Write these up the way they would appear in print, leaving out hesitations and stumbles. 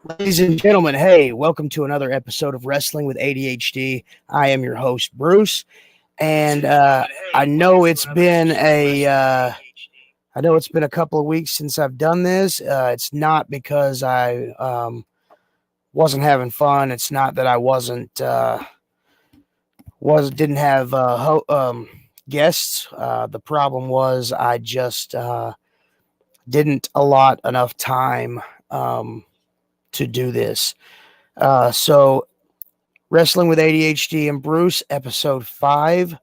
Ladies and gentlemen, hey, welcome to another episode of Wrestling with ADHD. I am your host, Bruce, and I know it's been a couple of weeks since I've done this. It's not because I wasn't having fun. It's not that I didn't have guests. The problem was I just didn't allot enough time to do this. So Wrestling with ADHD and Bruce, Ep.5,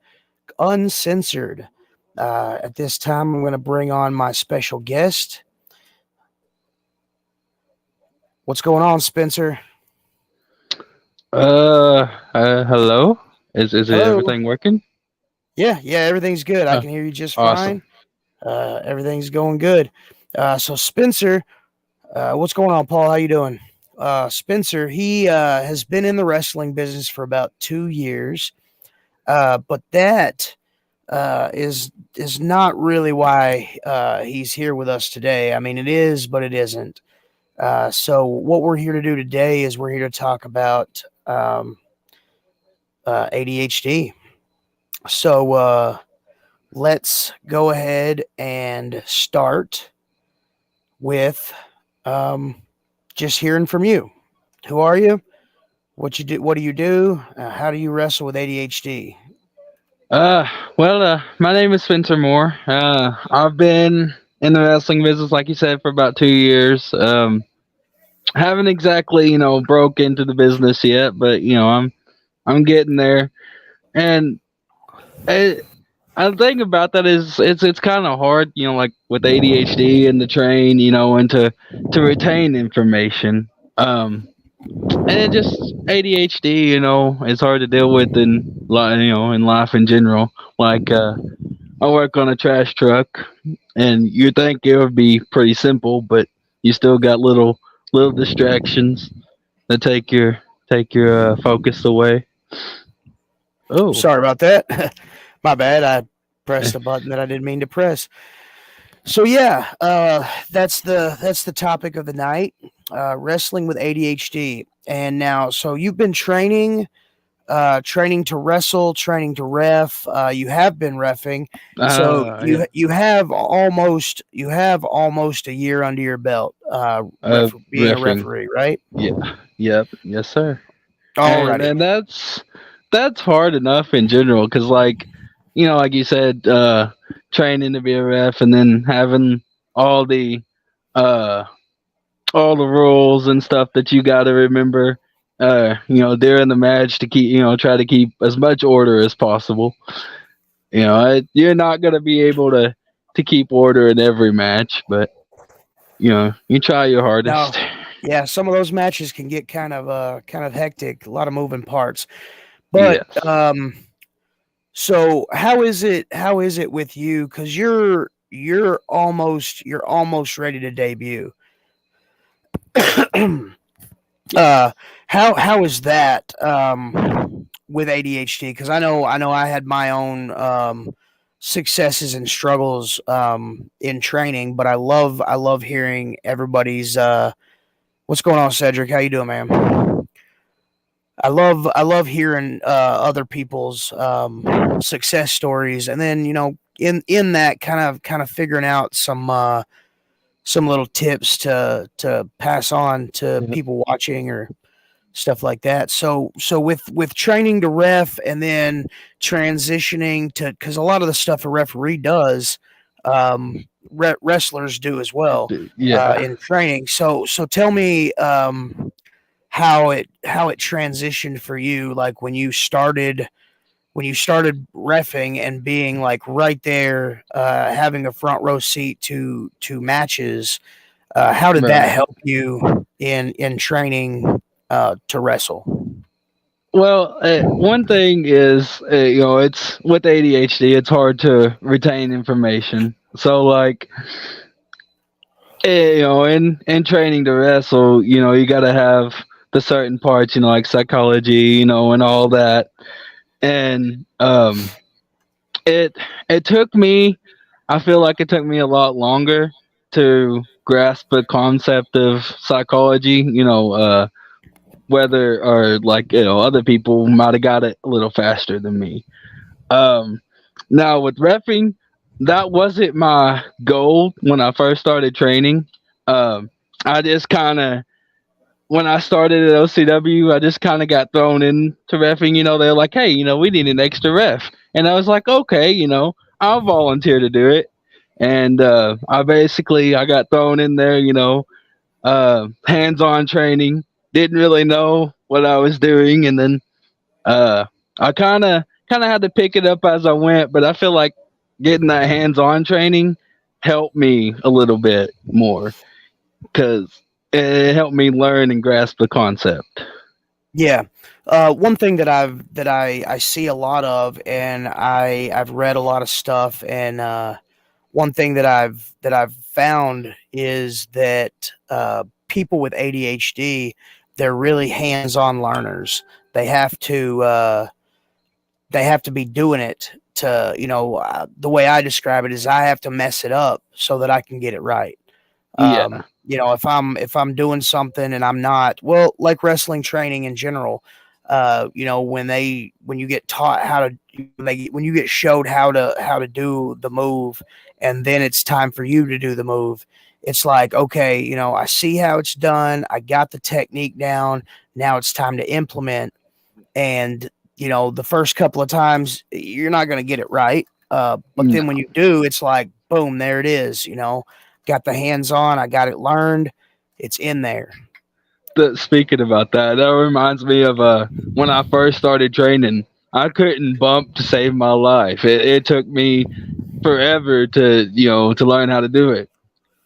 Uncensored. At this time, I'm going to bring on my special guest. What's going on, Spencer? Hello? Is it Hello. everything working? Yeah, everything's good. I Oh, can hear you just awesome. fine. Everything's going good. So Spencer, what's going on, Paul? How you doing? Spencer, he has been in the wrestling business for about 2 years, but that is not really why he's here with us today. I mean, it is, but it isn't. So what we're here to do today is we're here to talk about ADHD. So let's go ahead and start with just hearing from you. Who are you? What you do? What do you do? How do you wrestle with ADHD? Uh, my name is Spencer Moore. I've been in the wrestling business, like you said, for about 2 years. Haven't exactly, broke into the business yet, but I'm getting there. And I, I think about that is it's kind of hard, like with ADHD and the train, and to retain information. And then just ADHD, it's hard to deal with in life in general. Like I work on a trash truck, and you think it would be pretty simple, but you still got little distractions that take your focus away. Oh, Sorry about that. My bad. I pressed a button that I didn't mean to press. So yeah, that's the topic of the night. Wrestling with ADHD. And now, so you've been training to wrestle, training to ref. You have been refing, so yeah, you have almost a year under your belt. Being a Riffing. referee, right? Yeah, yep, yes, sir. and Alrighty. and that's hard enough in general because like like you said, training to be a ref and then having all the uh all the rules and stuff that you got to remember during the match to keep try to keep as much order as possible. You're not going to be able to keep order in every match, but you try your Now, hardest. yeah, some of those matches can get kind of hectic, a lot of moving parts. But Yes. so how is it with you? Because you're almost ready to debut. uh, how is that with ADHD? Because I know I had my own successes and struggles in training, but I love hearing everybody's. What's going on, Cedric? How you doing, man? I love hearing other people's success stories, and then in that kind of figuring out some little tips to pass on to Yep. people watching or stuff like that. So with training to ref and then transitioning to, because a lot of the stuff a referee does, wrestlers do as well Yeah. in training. So tell me how it transitioned for you, like when you started refing and being like right there, having a front row seat to matches. How did that Right. help you in training to wrestle? Well, one thing is, it's with ADHD, it's hard to retain information. So, like, in training to wrestle, you got to have the certain parts, like psychology, and all that. And it it took me, I feel like it took me a lot longer to grasp the concept of psychology. Whether or like other people might have got it a little faster than me. Um, Now with refing, that wasn't my goal when I first started training. I just kind of when I started at OCW, I just kind of got thrown into refing. They're like, "Hey, we need an extra ref," and I was like, "Okay, I'll volunteer to do it." And I got thrown in there. Hands-on training. Didn't really know what I was doing, and then uh, I kind of had to pick it up as I went. But I feel like getting that hands-on training helped me a little bit more because it helped me learn and grasp the concept. Yeah. One thing that I see a lot of, and I've read a lot of stuff, and one thing that I've found is that people with ADHD, they're really hands-on learners. They have to uh, they have to be doing it to, the way I describe it is I have to mess it up so that I can get it right. Yeah, If I'm doing something and I'm not, well, like wrestling training in general, when you get taught how to, when you get showed how to do the move, and then it's time for you to do the move, it's like, okay, I see how it's done, I got the technique down, now it's time to implement. And the first couple of times you're not going to get it right, but then when no. you do, it's like boom, there it is. Got the hands on, I got it learned, it's in there. Speaking about that, that reminds me of when I first started training. I couldn't bump to save my life. It took me forever to learn how to do it.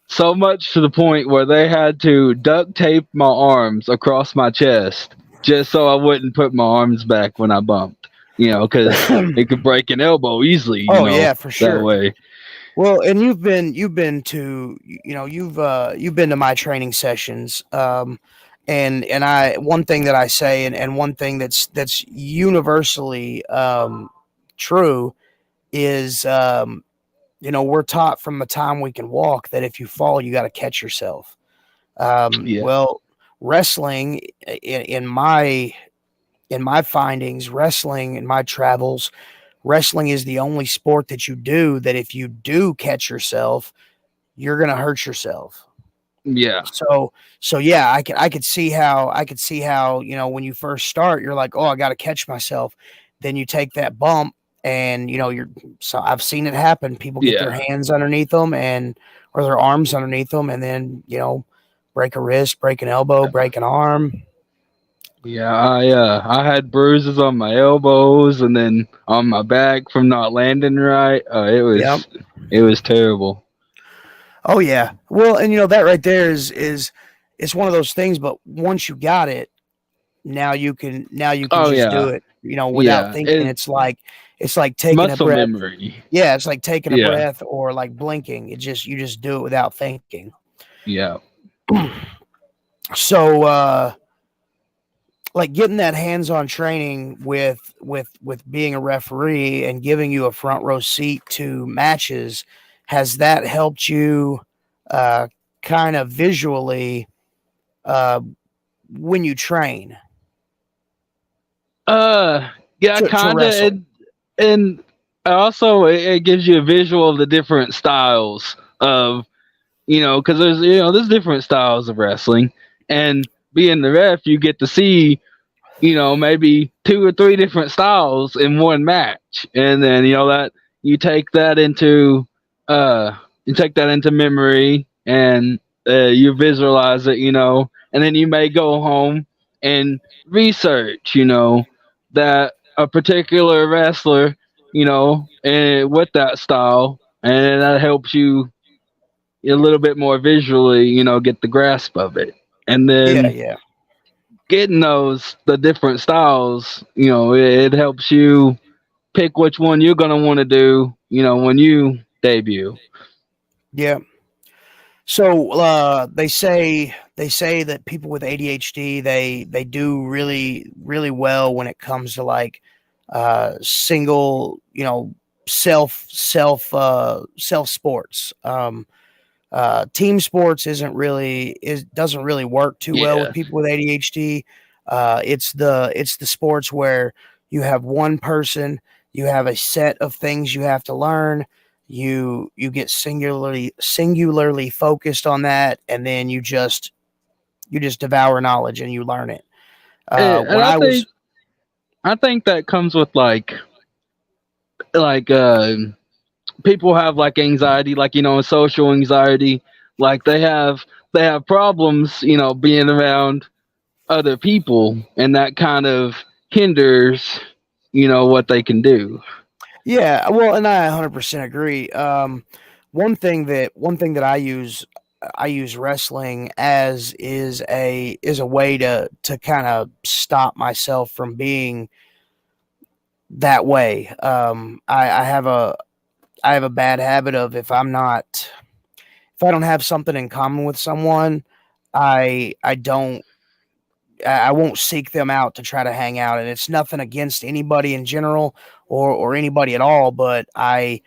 So much to the point where they had to duct tape my arms across my chest just so I wouldn't put my arms back when I bumped. Because it could break an elbow easily. Oh yeah, for That sure. way. Well, and you've been to, you've been to my training sessions, and I one thing that I say, and one thing that's universally true is, we're taught from the time we can walk that if you fall, you got to catch yourself. Yeah, Well, wrestling, in my findings, wrestling in my travels, wrestling is the only sport that you do that if you do catch yourself, you're gonna hurt yourself. yeah, So yeah, I could see how when you first start, you're like, oh, I got to catch myself. Then you take that bump, and you're. So I've seen it happen. People get their yeah. hands underneath them, or their arms underneath them, and then break a wrist, break an elbow, break an arm. Yeah, I had bruises on my elbows and then on my back from not landing right. Yep. It was terrible. Oh yeah. Well, and that right there is it's one of those things. But once you got it, now you can Oh just do yeah, it. Without yeah. thinking. It It's like taking a muscle breath. memory. Yeah, it's like taking a Yeah, breath or like blinking. You just do it without thinking. yeah. So like getting that hands-on training with being a referee and giving you a front row seat to matches, has that helped you uh kind of visually uh when you train Uh, yeah, to kind of. wrestle? And also it gives you a visual of the different styles of because there's different styles of wrestling, and being the ref, you get to see maybe two or three different styles in one match, and then that you take that into uh memory, and you visualize it, and then you may go home and research, that a particular wrestler, and with that style, and that helps you a little bit more visually, get the grasp of it, and Yeah, then yeah. getting the different styles, it helps you pick which one you're gonna want to do, when you debut. Yeah. So they say that people with ADHD, they do really really well when it comes to like single, self sports. Team sports doesn't really work too well with Yeah. people with ADHD. It's the sports where you have one person, you have a set of things you have to learn. You get singularly focused on that, and then you just devour knowledge and you learn it. And When I I was think that comes with like people have like anxiety, like social anxiety, like they have problems, being around other people, and that kind of hinders, what they can do. Yeah, well, and I 100% agree. One thing that I use wrestling as is a way to kind of stop myself from being that way. I have a bad habit of if I don't have something in common with someone, I don't I won't seek them out to try to hang out, and it's nothing against anybody in general or anybody at all, but I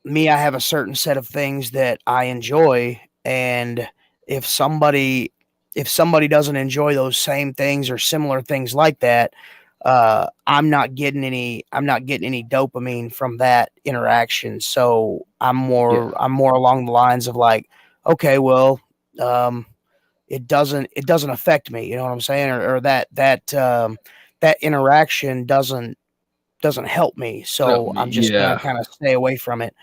have a certain set of things that I enjoy, and if somebody if somebody doesn't enjoy those same things or similar things like that, I'm not getting any dopamine from that interaction. So Yeah. I'm more along the lines of like, okay, well, um, it doesn't affect me. You know what I'm saying? Or that interaction doesn't help me. Help So me. I'm just gonna Yeah. kind of stay away from it.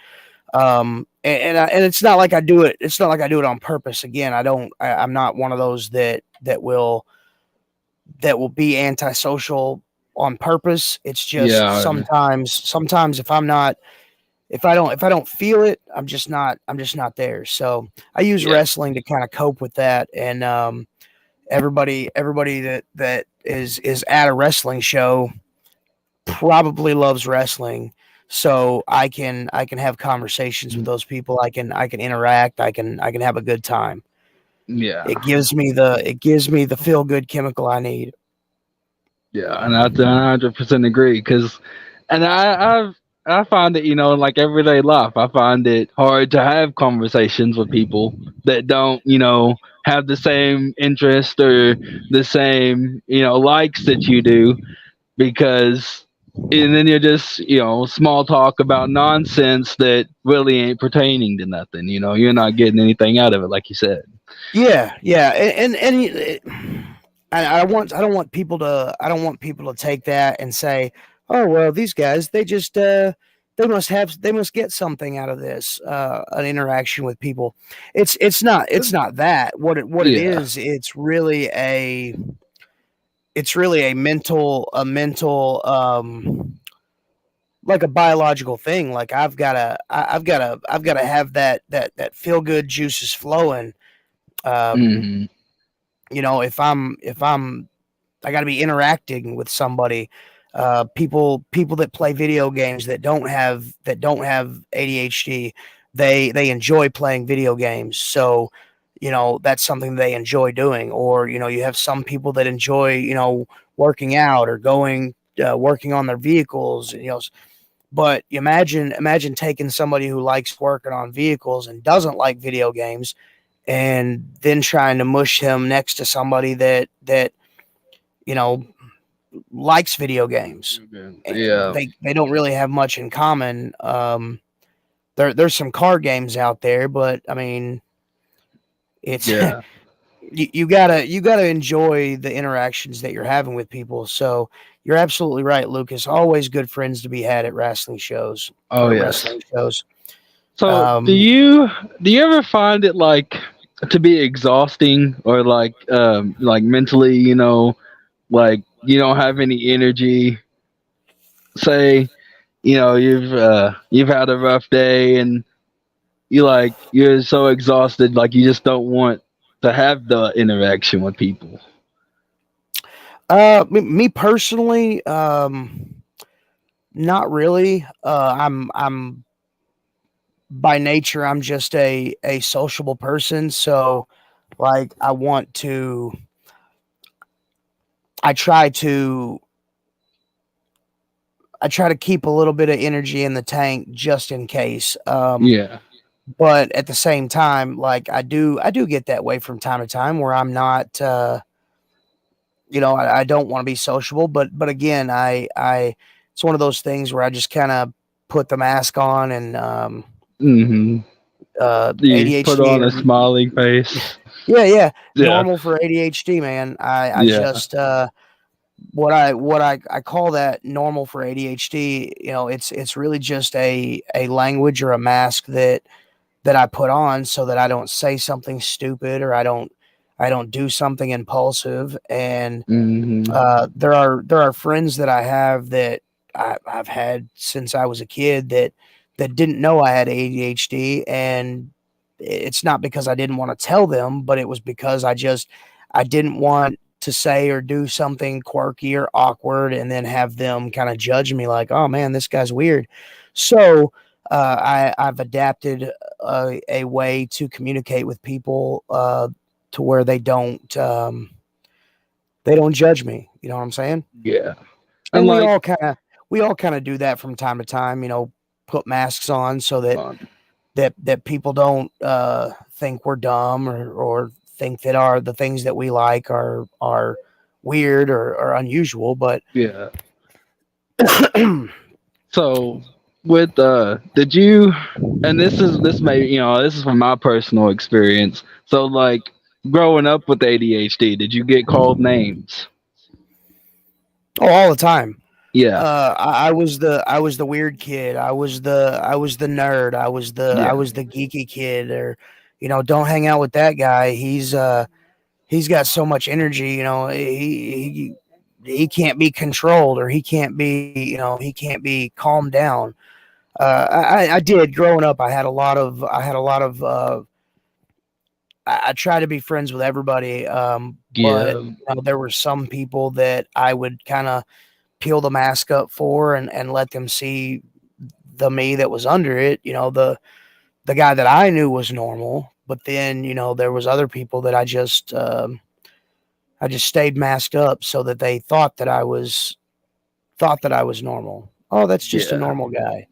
And it's not like I do it. It's not like I do it on purpose. Again, I don't. I'm not one of those that will be antisocial on purpose. It's just Yeah. sometimes if I don't feel it, I'm just not there. So I use Yeah. wrestling to kind of cope with that. And everybody that is at a wrestling show probably loves wrestling, so I can have conversations with those people. I can interact. I can have a good time. Yeah. It gives me the feel good chemical I need. Yeah, and I 100% agree. Because, and I find it, like everyday life, I find it hard to have conversations with people that don't, have the same interest or the same, likes that you do, because, and then you're just, small talk about nonsense that really ain't pertaining to nothing. You're not getting anything out of it, like you said. Yeah, yeah, I don't want people to take that and say, oh well, these guys they must get something out of this an interaction with people. It's not that. What it Yeah. is, it's really a mental like a biological thing. Like I've got to have that feel good juices flowing. um Hmm. if I'm I got to be interacting with somebody. People that play video games that don't have ADHD, they enjoy playing video games. So that's something they enjoy doing. Or you have some people that enjoy working out or working on their vehicles. But imagine taking somebody who likes working on vehicles and doesn't like video games, and then trying to mush him next to somebody that you know likes video games. Yeah. They don't really have much in common. There's some car games out there, but I mean, it's Yeah. you gotta enjoy the interactions that you're having with people. So you're absolutely right, Lucas. Always good friends to be had at wrestling shows Oh, or yes. wrestling shows. So, Um, do you ever find it like to be exhausting, or like mentally, like you don't have any energy? Say, you've had a rough day, and you're so exhausted, like you just don't want to have the interaction with people. me personally, not really. I'm by nature, I'm just a sociable person. So like I try to I try to keep a little bit of energy in the tank just in case. Yeah. but at the same time, like I do get that way from time to time where I'm not, I don't want to be sociable, but again, it's one of those things where I just kind of put the mask on and Hmm. You put ADHD on a or smiling face. yeah, Yeah. normal for ADHD, man. I Yeah. just what I call that normal for ADHD. It's really just a language or a mask that I put on so that I don't say something stupid or I don't do something impulsive. And Hmm. there are friends that I have that I've had since I was a kid that didn't know I had ADHD, and it's not because I didn't want to tell them, but it was because I didn't want to say or do something quirky or awkward, and then have them kind of judge me like, oh man, this guy's weird. So I've adapted a way to communicate with people to where they don't judge me. You know what I'm saying? Yeah. And And we like, all kind of we all kind of do that from time to time. Put masks on so that um, people don't think we're dumb or think that the things that we like are weird or unusual. But yeah. So with did you, and this may, this is from my personal experience. So like growing up with ADHD, did you get called names? oh, all the time. Yeah. I was the weird kid. I was the nerd. I Yeah. was the geeky kid. Or don't hang out with that guy. He's got so much energy. He can't be controlled, or he can't be calmed down. I did growing up. I had a lot of I tried to be friends with everybody, but Yeah. there were some people that I would kind of peel the mask up for, and let them see the me that was under it. The guy that I knew was normal, but then there was other people that I just stayed masked up so that they thought that I was normal. Oh, that's just a Yeah. normal guy.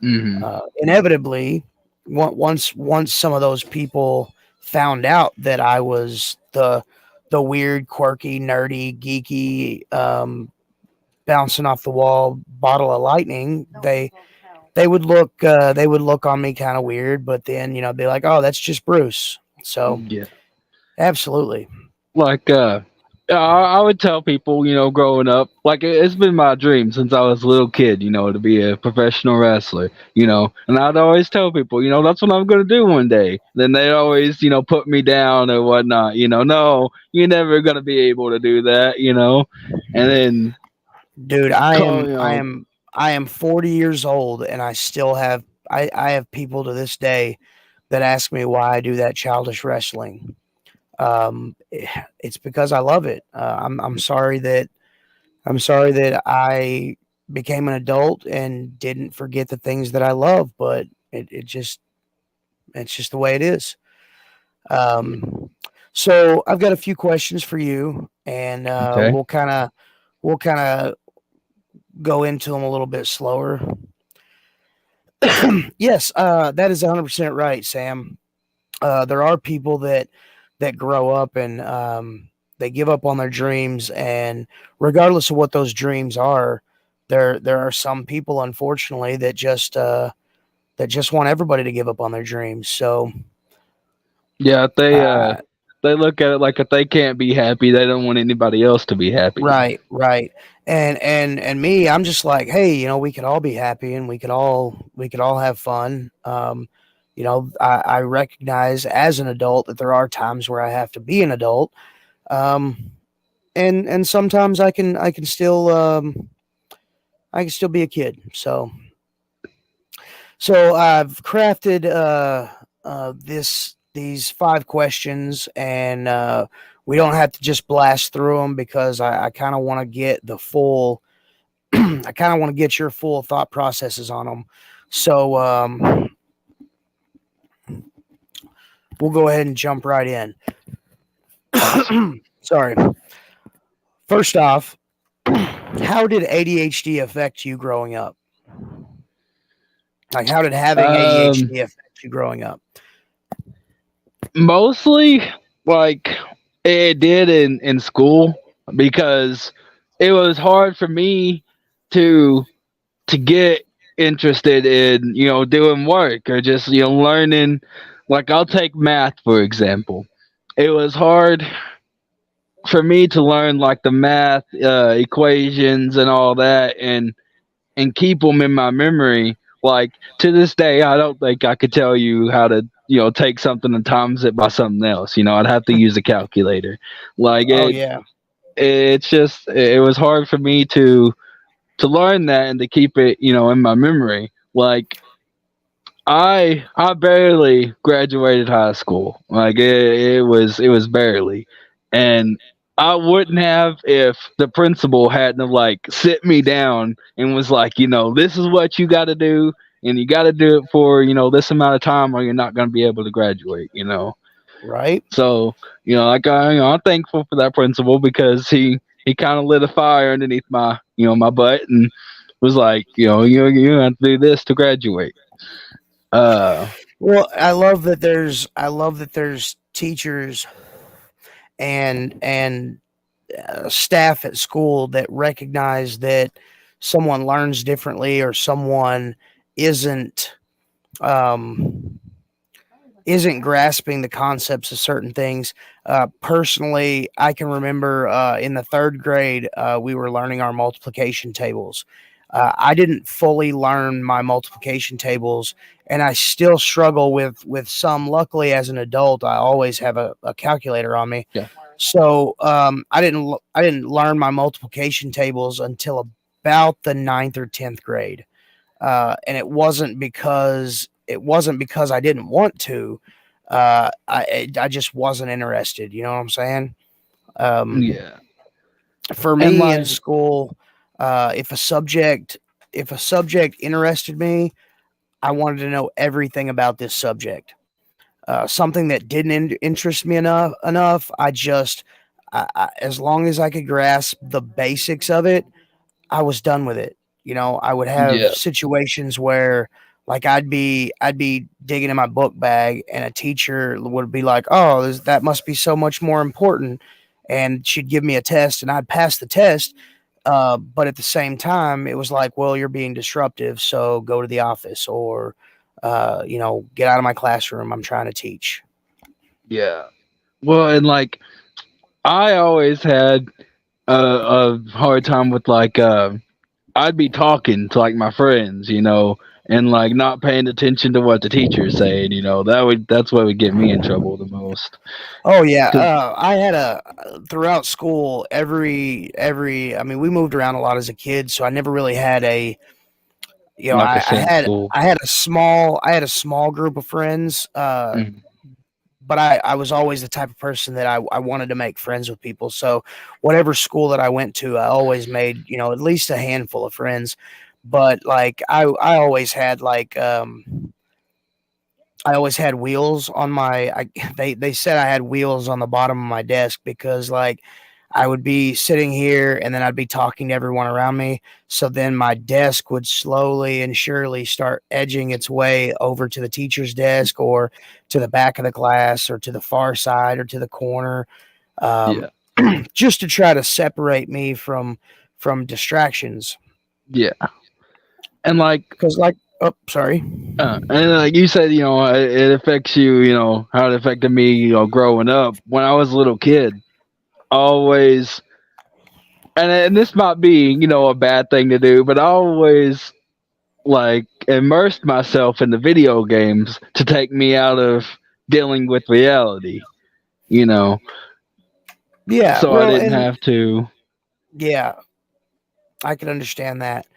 Hmm. Inevitably, once some of those people found out that I was the weird, quirky, nerdy, geeky, bouncing off the wall bottle of lightning, they would look on me kind of weird, but then be like, oh, that's just Bruce. So Yeah. absolutely. Like I would tell people, growing up, like it's been my dream since I was a little kid, to be a professional wrestler, and I'd always tell people, that's what I'm going to do one day. Then they'd always, put me down or whatnot, no, you're never going to be able to do that, and then Dude, I call, am I am I am 40 years old, and I have people to this day that ask me why I do that childish wrestling. It's because I love it. I'm sorry that I became an adult and didn't forget the things that I love, but it's just the way it is. Um, so I've got a few questions for you, and okay, we'll kind of go into them a little bit slower. Yes, that is 100% right, Sam. There are people that grow up and they give up on their dreams, and regardless of what those dreams are, there are some people, unfortunately, that just want everybody to give up on their dreams. So, yeah, uh, they look at it like if they can't be happy, they don't want anybody else to be happy. right, right. And me, I'm just like, hey, we could all be happy, and we could all have fun. I recognize as an adult that there are times where I have to be an adult. Um, and sometimes I can still be a kid. So I've crafted these 5 questions, and we don't have to just blast through them because I kind of want to get the full. I kind of want to get your full thought processes on them. So we'll go ahead and jump right in. Awesome. Sorry. First off, how did ADHD affect you growing up? Like, how did having Um, ADHD affect you growing up? Mostly, like it did in school because it was hard for me to get interested in doing work or just learning. Like I'll take math for example. It was hard for me to learn like the math equations and all that and keep them in my memory. Like to this day, I don't think I could tell you how to take something and times it by something else. I'd have to use a calculator. Like Oh yeah, it's just it was hard for me to learn that and to keep it in my memory. Like I barely graduated high school. Like it was barely, and I wouldn't have if the principal hadn't have like sit me down and was like, this is what you got to do, and you got to do it for this amount of time, or you're not going to be able to graduate. right. So like I'm thankful for that principal because he kind of lit a fire underneath my my butt and was like, you have to do this to graduate. Uh, Well, I love that there's teachers and staff at school that recognize that someone learns differently or someone isn't um, isn't grasping the concepts of certain things. Personally, I can remember in the third grade, we were learning our multiplication tables. I didn't fully learn my multiplication tables, and I still struggle with some. Luckily, as an adult, I always have a calculator on me, yeah, so I didn't learn my multiplication tables until about the ninth or 10th grade, and it wasn't because I didn't want to. I just wasn't interested. You know what I'm saying? Um, yeah, for and me in like school, if a subject interested me, I wanted to know everything about this subject. Something that didn't interest me enough, as long as I could grasp the basics of it, I was done with it. I would have yeah, situations where like I'd be digging in my book bag and a teacher would be like, "Oh, that must be so much more important." And she'd give me a test and I'd pass the test. But at the same time, it was like, "Well, you're being disruptive, so go to the office or get out of my classroom. I'm trying to teach." yeah. Well, and like I always had a hard time with like I'd be talking to like my friends, and like not paying attention to what the teacher's saying. That's what would get me in trouble the most. Oh yeah, 'Cause I had a throughout school every. I mean, we moved around a lot as a kid, so I never really had a. like a set school. I had a small group of friends. Mhm. But I was always the type of person that I wanted to make friends with people. So whatever school that I went to, I always made at least a handful of friends. But like I always had I always had wheels on my. They said I had wheels on the bottom of my desk because like I would be sitting here and then I'd be talking to everyone around me. So then my desk would slowly and surely start edging its way over to the teacher's desk or to the back of the class or to the far side or to the corner, um, Yeah, just to try to separate me from distractions. yeah, and like Because like, oh, sorry. and like you said, it affects you. How it affected me. Growing up when I was a little kid, always. And this might be, a bad thing to do, but I always like immersed myself in the video games to take me out of dealing with reality, you know, Yeah, so I well, didn't and have to. yeah, I can understand that.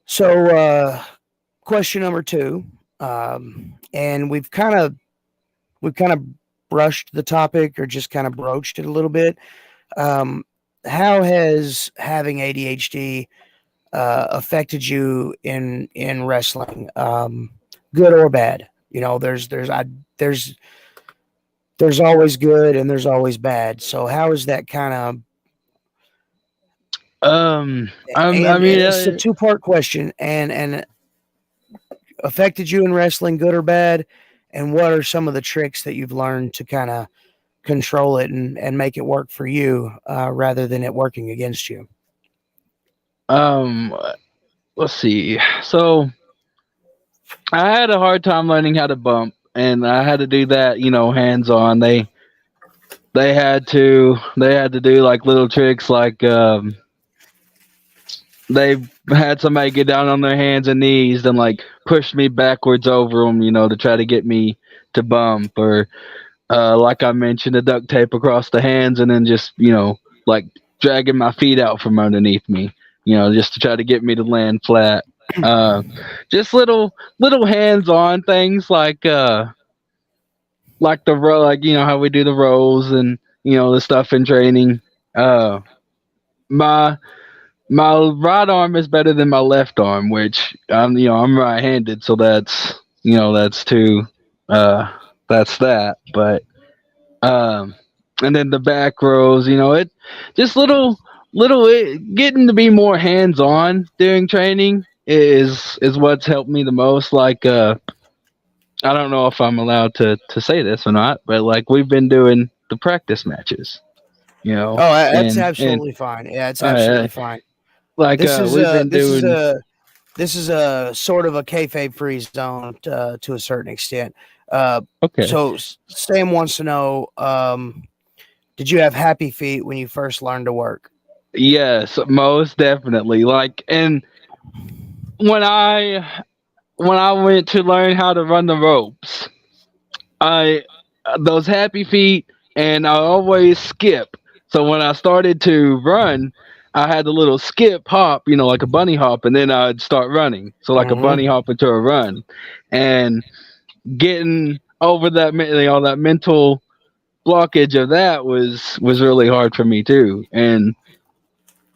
So, question number two, and we've kind of brushed the topic or just kind of broached it a little bit. Um, how has having ADHD affected you in wrestling, good or bad? There's there's always good and there's always bad. So how is that kind of I and mean, it's a two-part question, and affected you in wrestling, good or bad? And what are some of the tricks that you've learned to kind of control it and make it work for you rather than it working against you? Um, let's see. So I had a hard time learning how to bump, and I had to do that, hands on. They had to do like little tricks, like they had somebody get down on their hands and knees and like push me backwards over them, to try to get me to bump, or like I mentioned, the duct tape across the hands, and then just like dragging my feet out from underneath me, just to try to get me to land flat. Uh, just little hands-on things like the row, like how we do the rows and the stuff in training. Uh, my my right arm is better than my left arm, which I'm right-handed, so that's too uh that's that. But um, and then the back rows, it just getting to be more hands on during training is what's helped me the most. Like I don't know if I'm allowed to say this or not, but like we've been doing the practice matches, Oh, that's and absolutely fine. Yeah, it's uh, absolutely fine. like This is we've been doing. this is a sort of a kayfabe free zone to a certain extent. Uh, Okay. so Sam wants to know: did you have happy feet when you first learned to work? Yes, most definitely. Like, and when I when I went to learn how to run the ropes, I those happy feet, and I always skip. So when I started to run, I had a little skip hop, like a bunny hop, and then I'd start running. So like a bunny Mm-hmm. hop into a run, and getting over that mental blockage of that was really hard for me too. And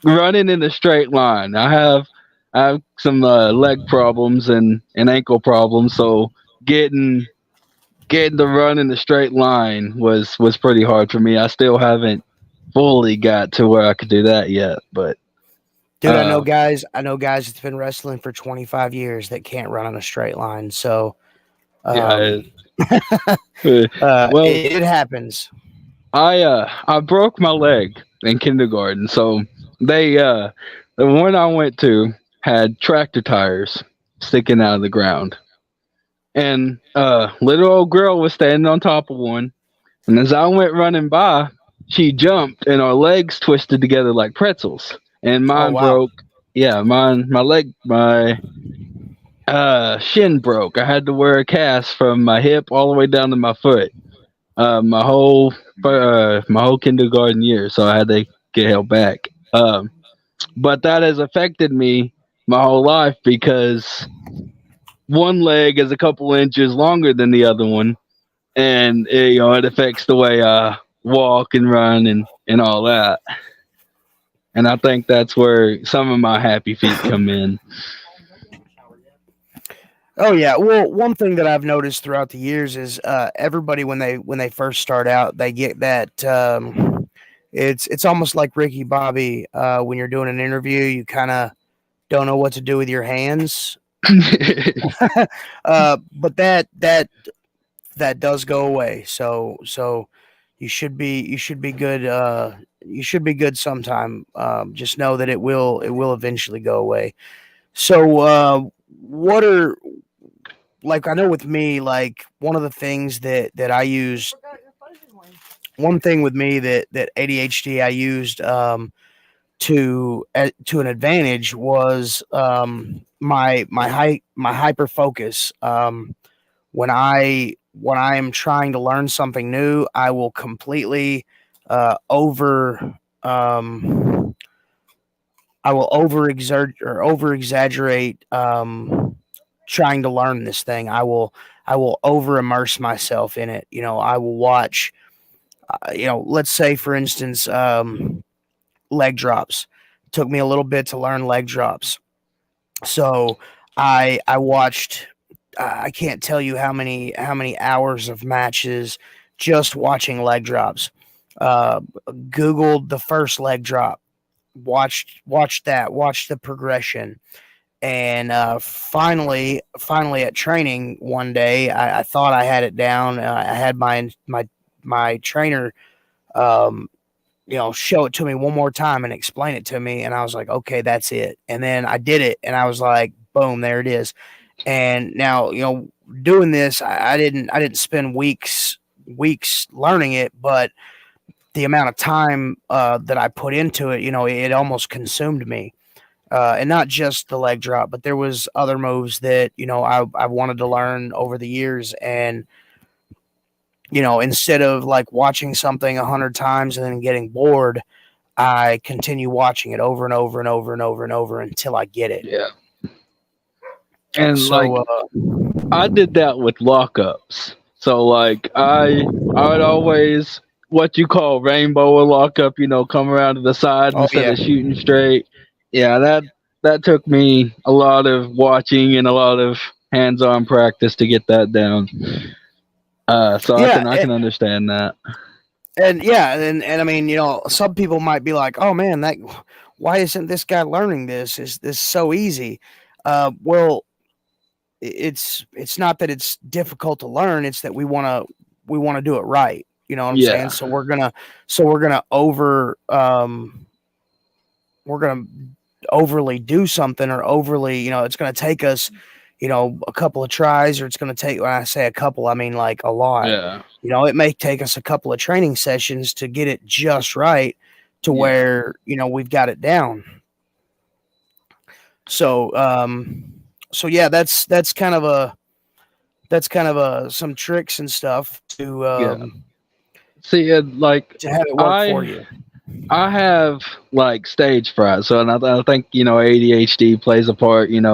running in a straight line, I have some leg problems and ankle problems, so getting getting to run in a straight line was pretty hard for me. I still haven't fully got to where I could do that yet, but Dude, I know uh, guys. I know guys that's been wrestling for 25 years that can't run on a straight line. So, yeah. um, uh, well, it happens. I broke my leg in kindergarten, so the one I went to had tractor tires sticking out of the ground, and little old girl was standing on top of one. And as I went running by, she jumped and our legs twisted together like pretzels. And Oh mine wow. broke. Yeah, my shin broke. I had to wear a cast from my hip all the way down to my foot. My whole kindergarten year, so I had to get held back. But that has affected me my whole life because one leg is a couple inches longer than the other one, and it affects the way I walk and run and all that. And I think that's where some of my happy feet come in. Oh yeah. Well, one thing that I've noticed throughout the years is everybody when they first start out, they get that. It's almost like Ricky Bobby when you're doing an interview, you kind of don't know what to do with your hands. But that does go away. So you should be good. You should be good sometime. Just know that it will eventually go away. So what are like I know with me like one of the things that I use one thing with me that ADHD I used to an advantage was my hyper focus. When I am trying to learn something new, I will completely over I will over exert or over exaggerate trying to learn this thing. I will over immerse myself in it. I will watch. Let's say for instance, leg drops. It took me a little bit to learn leg drops, so I watched. I can't tell you how many hours of matches just watching leg drops. Uh, Googled the first leg drop, watched that, watched the progression, And finally at training one day, I thought I had it down. I had my trainer, um, show it to me one more time and explain it to me, and I was like, okay, that's it. And then I did it, and I was like, boom, there it is. And now, doing this, I didn't spend weeks learning it, but the amount of time that I put into it, it almost consumed me. And not just the leg drop, but there was other moves that I wanted to learn over the years. And instead of like watching something 100 times and then getting bored, I continue watching it over and over and over and over and over until I get it. Yeah. And So like I did that with lockups. So like I would always what you call rainbow a lockup, come around to the side oh instead yeah, of shooting straight. Yeah, that took me a lot of watching and a lot of hands-on practice to get that down. So I yeah, can I can understand that. and yeah, and I mean, some people might be like, "Oh man, that why isn't this guy learning this? Is this so easy?" Well, it's not that it's difficult to learn; it's that we want to do it right. You know what I'm saying? Yeah. So we're gonna overly do something, or overly, it's gonna take us, a couple of tries, or it's gonna take. When I say a couple, I mean like a lot. Yeah. It may take us a couple of training sessions to get it just right, to Yeah. where we've got it down. So so yeah, that's kind of a some tricks and stuff Yeah. See, like to have it work for I you. I have like stage fright, so and I think ADHD plays a part, in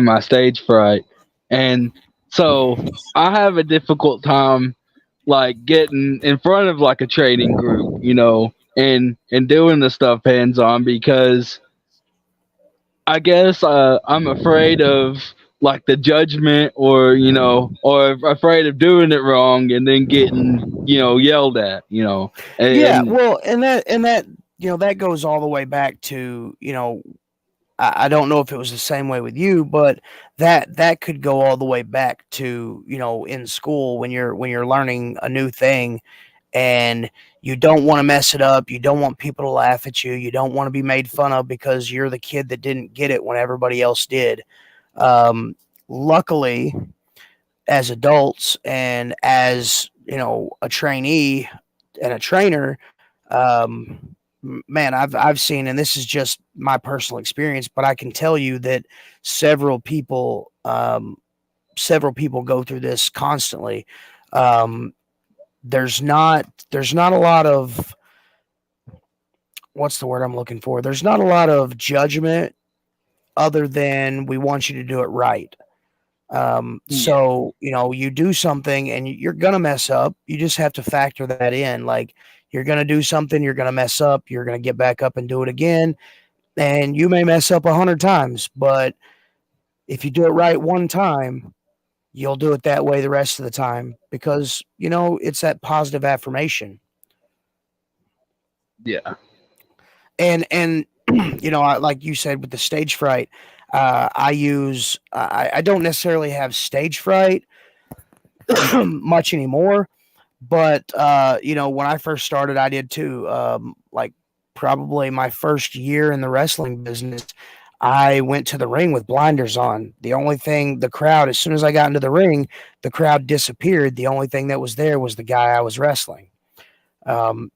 my stage fright, and so I have a difficult time like getting in front of like a training group, and doing the stuff hands on because I guess I'm afraid of like the judgment, or afraid of doing it wrong and then getting yelled at, Yeah, and well, and that that goes all the way back to I don't know if it was the same way with you, but that could go all the way back to in school when you're learning a new thing, and you don't want to mess it up. You don't want people to laugh at you. You don't want to be made fun of because you're the kid that didn't get it when everybody else did. Um, Luckily, as adults and as a trainee and a trainer, man, I've seen, and this is just my personal experience, but I can tell you that several people several people go through this constantly. Um, there's not a lot of, what's the word I'm looking for? There's not a lot of judgment, other than we want you to do it right. yeah, So you do something and you're gonna mess up. You just have to factor that in. Like, you're gonna do something, you're gonna mess up, you're gonna get back up and do it again, and you may mess up 100 times. But if you do it right one time, you'll do it that way the rest of the time, because it's that positive affirmation. yeah, And like you said with the stage fright, I don't necessarily have stage fright much anymore. But when I first started, I did too. Like, probably my first year in the wrestling business, I went to the ring with blinders on. The only thing, the crowd, as soon as I got into the ring, the crowd disappeared. The only thing that was there was the guy I was wrestling. And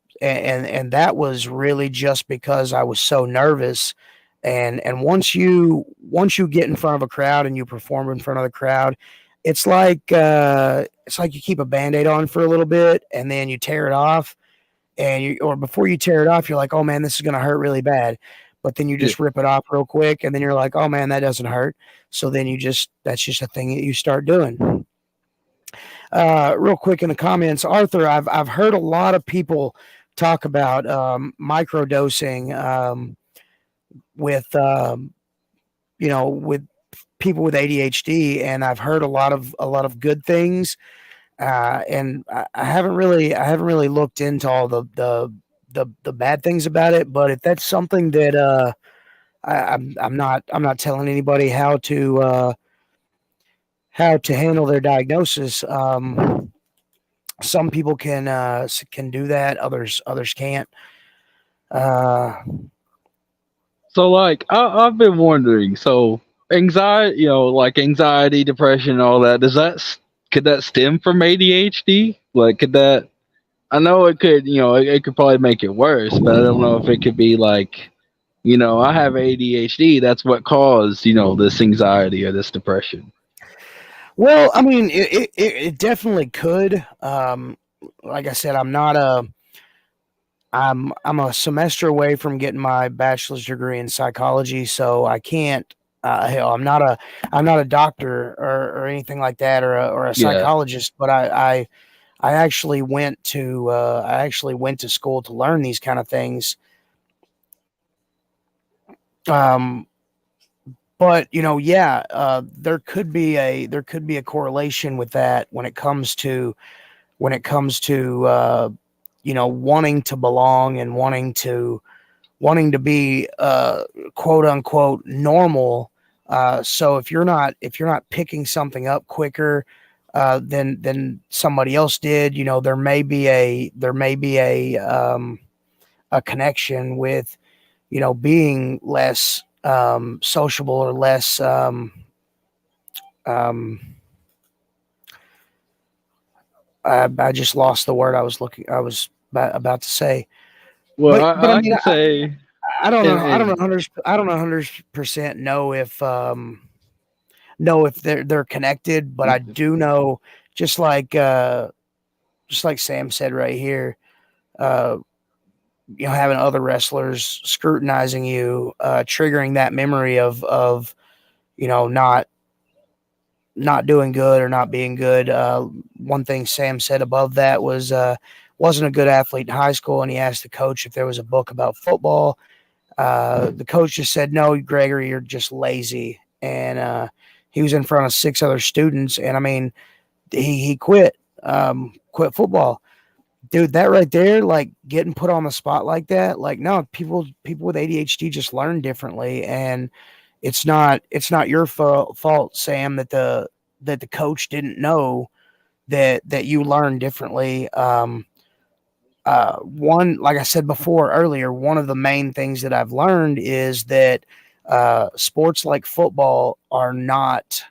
that was really just because I was so nervous. And once you get in front of a crowd and you perform in front of the crowd, it's like you keep a band-aid on for a little bit and then you tear it off, or before you tear it off, you're like, oh man, this is gonna hurt really bad. But then you yeah, just rip it off real quick, and then you're like, oh man, that doesn't hurt. So then that's just a thing that you start doing. Real quick in the comments, Arthur, I've heard a lot of people talk about microdosing, with people with ADHD, and I've heard a lot of good things. And I haven't really looked into all the bad things about it. But if that's something that I'm not telling anybody how to handle their diagnosis. Some people can do that. Others can't. Uh, So like I've been wondering. So anxiety, like anxiety, depression, all that. Could that stem from ADHD? Like could that? I know it could. It could probably make it worse, but I don't know if it could be like, I have ADHD. That's what caused this anxiety or this depression. well, I mean, it definitely could. Like I said, I'm a semester away from getting my bachelor's degree in psychology, so I can't. Hell, I'm not a doctor or anything like that, or a Yeah. psychologist. But I actually went to school to learn these kind of things. Um, but yeah, there could be a correlation with that when it comes to wanting to belong and wanting to be quote unquote normal. So if you're not picking something up quicker than somebody else did, there may be a connection with being less sociable or less um, I just lost the word I was about to say. Well, I But I like mean, to say, I don't know. and and 100% know if they're connected, but I do know just like just like Sam said right here, uh, having other wrestlers scrutinizing you, triggering that memory of not doing good or not being good. One thing Sam said above that was wasn't a good athlete in high school, and he asked the coach if there was a book about football. The coach just said, "No, Gregory, you're just lazy." And he was in front of six other students, and I mean, he quit football, dude. That right there, like getting put on the spot like that, like no, people with ADHD just learn differently, and it's not your fault, Sam, that the coach didn't know that you learn differently. One, like I said before earlier, one of the main things that I've learned is that sports like football are not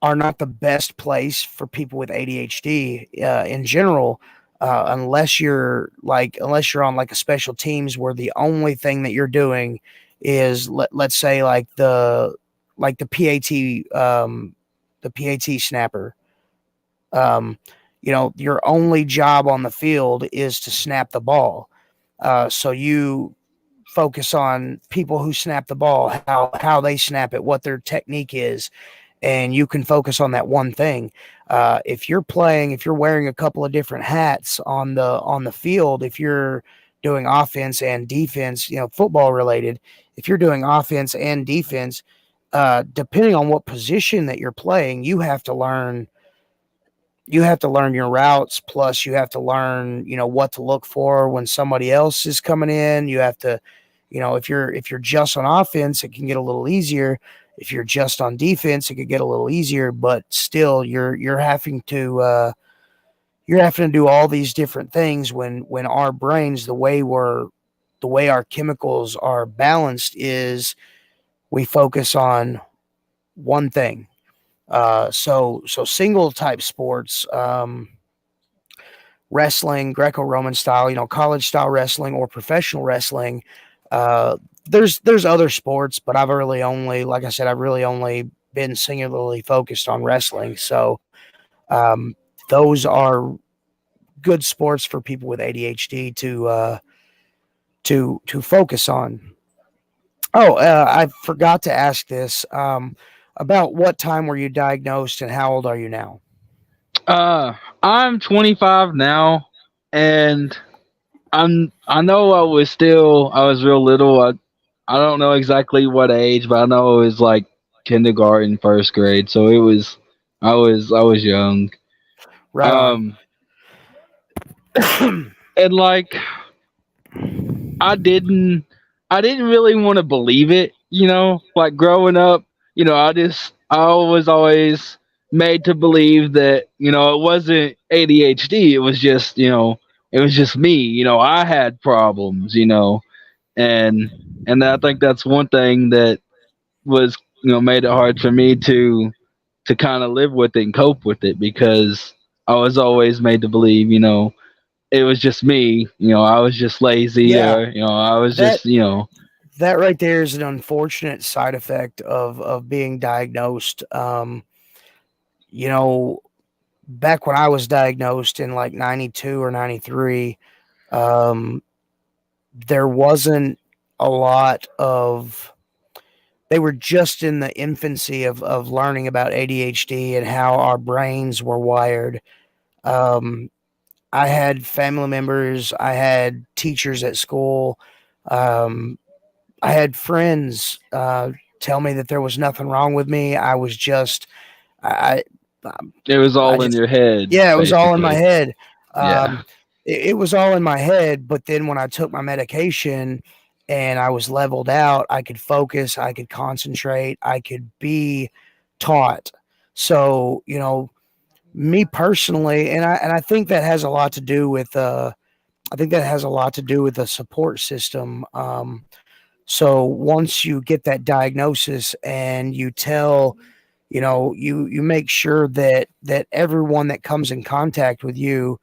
the best place for people with ADHD in general, unless you're on like a special teams where the only thing that you're doing is let's say like the PAT snapper. Um, your only job on the field is to snap the ball. So you focus on people who snap the ball, how they snap it, what their technique is, and you can focus on that one thing. If you're wearing a couple of different hats on the field, if you're doing offense and defense, football related, if you're doing offense and defense, depending on what position that you're playing, you have to learn your routes. Plus you have to learn what to look for when somebody else is coming in. You have to, if you're just on offense, it can get a little easier. If you're just on defense, it could get a little easier, but still you're having to do all these different things when our brains, the way our chemicals are balanced is we focus on one thing. So single type sports, wrestling, Greco-Roman style, college style wrestling or professional wrestling. Uh, there's other sports, but like I said, I've really only been singularly focused on wrestling. So um, those are good sports for people with ADHD to focus on. Oh, I forgot to ask this. About what time were you diagnosed, and how old are you now? I'm 25 now, and I know I was real little. I don't know exactly what age, but I know it was like kindergarten, first grade. So I was young. Right on. Um, and like I didn't I didn't really want to believe it, like growing up, I was always made to believe that, it wasn't ADHD, it was just, it was just me, I had problems, and I think that's one thing that was, made it hard for me to kind of live with it and cope with it, because I was always made to believe, it was just me, I was just lazy, Yeah, or, I was that just, that right there is an unfortunate side effect of being diagnosed. You know, back when I was diagnosed in like 92 or 93, um, there wasn't a lot of, they were just in the infancy of learning about ADHD and how our brains were wired. Um, I had family members, I had teachers at school, um, I had friends tell me that there was nothing wrong with me. I was just, I, it was I all in just, your head, yeah, it was all in my basically. head. Yeah. Um, it was all in my head. But then when I took my medication and I was leveled out, I could focus, I could concentrate, I could be taught. So, me personally, and I think that has a lot to do with, I think that has a lot to do with the support system. So once you get that diagnosis and you tell, you make sure that everyone that comes in contact with you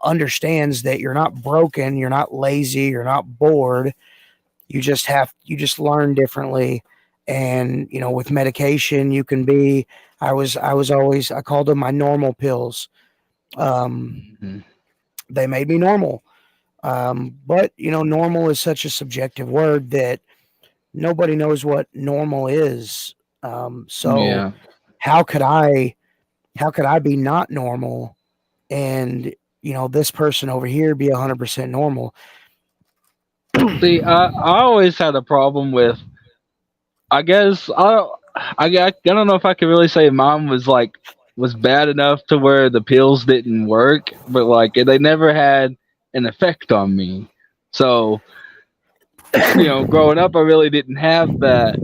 understands that you're not broken, you're not lazy, you're not bored. You just learn differently. And with medication, you can be. I was always, I called them my normal pills. Um, Mhm. they made me normal. But normal is such a subjective word that nobody knows what normal is. So Yeah. how could I how could I be not normal and this person over here be 100% normal? See, I always had a problem with. I guess I don't know if I could really say mine was bad enough to where the pills didn't work, but like they never had an effect on me. So growing up, I really didn't have that.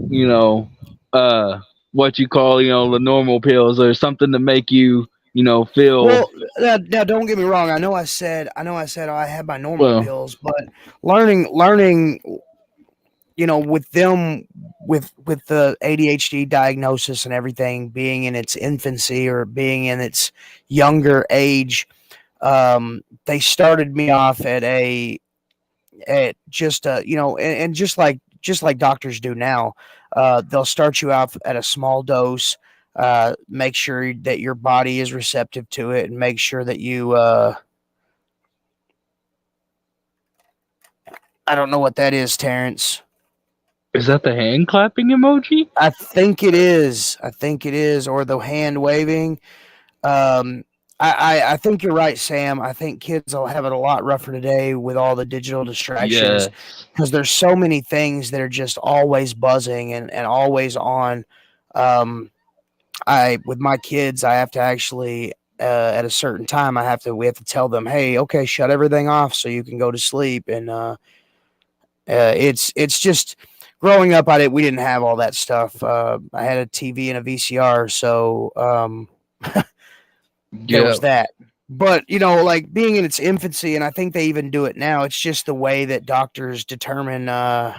What you call the normal pills or something to make you feel Well, now don't get me wrong. I know I said I had my normal well. pills, but learning, with them, with the ADHD diagnosis and everything being in its infancy or being in its younger age, they started me off at just and just like doctors do now. They'll start you off at a small dose, make sure that your body is receptive to it, and make sure that you I don't know what that is, Terrence. Is that the hand clapping emoji? I think it is, or the hand waving. um I think you're right, Sam. I think kids will have it a lot rougher today with all the digital distractions Yes. because there's so many things that are just always buzzing and always on. Um, I with my kids, I have to actually at a certain time, we have to tell them, hey, okay, shut everything off so you can go to sleep. And it's just growing up. We didn't have all that stuff. I had a TV and a VCR, so there Yeah. was that. But like being in its infancy, and I think they even do it now. It's just the way that doctors determine. No,